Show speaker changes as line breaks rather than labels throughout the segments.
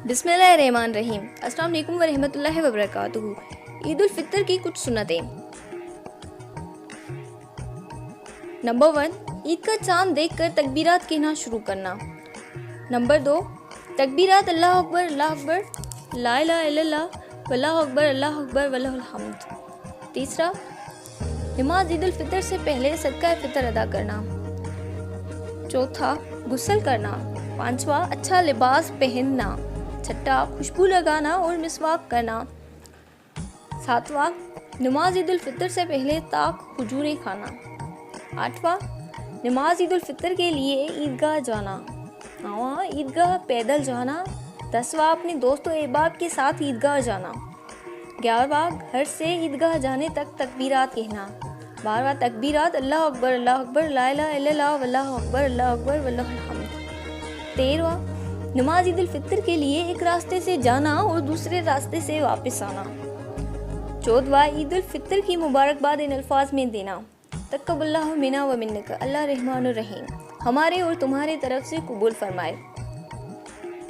बिस्मिल्लाहिर्रहमानिर्रहीम। अस्सलाम वालेकुम व रहमतुल्लाहि व बरकातुहू। ईद उल फितर की कुछ सुन्नतें। नंबर 1, ईद का चांद देखकर तकबीरात कहना शुरू करना। नंबर 2, तकबीरात अल्लाह अकबर, ला इलाहा इल्लल्लाह, वल्लाहु अकबर वल्लाहुल हम्द। तीसरा, नमाज ईद उल फितर से पहले सदका फितर अदा करना। चौथा, गुस्ल करना। पांचवा, अच्छा लिबास पहनना। छठा, खुशबू लगाना और मिसवाक करना। सातवां, नमाज ईद उल फितर से पहले ताक खजूरें खाना। आठवां, नमाज ईद उल फितर के लिए ईदगाह जाना। नौवां, ईदगाह पैदल जाना। 10वां, अपने दोस्तों अहबाब के साथ ईदगाह जाना। 11वां, घर से ईदगाह जाने तक तकबीरात कहना। 12वां, तकबीरात अल्लाह अकबर, ला इलाहा इल्लल्लाह, वल्लाहु अकबर वल्लाहुल हम्द। 13वां, नमाज ईद उल फितर के लिए एक रास्ते से जाना और दूसरे रास्ते से वापस आना। 14वां, ईद उल फितर की मुबारकबाद इन अल्फाज में देना। तक़ब्बलल्लाहु मिन्ना व मिन्नक, अल्लाह रहमानुर रहीम, हमारे और तुम्हारे तरफ से कबूल फरमाए।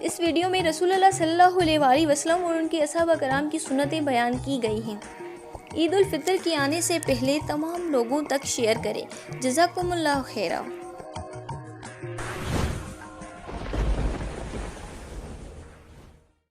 इस वीडियो में रसूलुल्लाह सल्लल्लाहु अलैहि वसल्लम और उनके असहाबा कराम की सुन्नतें बयान की गई हैं। ईद उल फितर के आने से पहले तमाम लोगों तक शेयर करें। जज़ाकुमुल्लाह खैरा।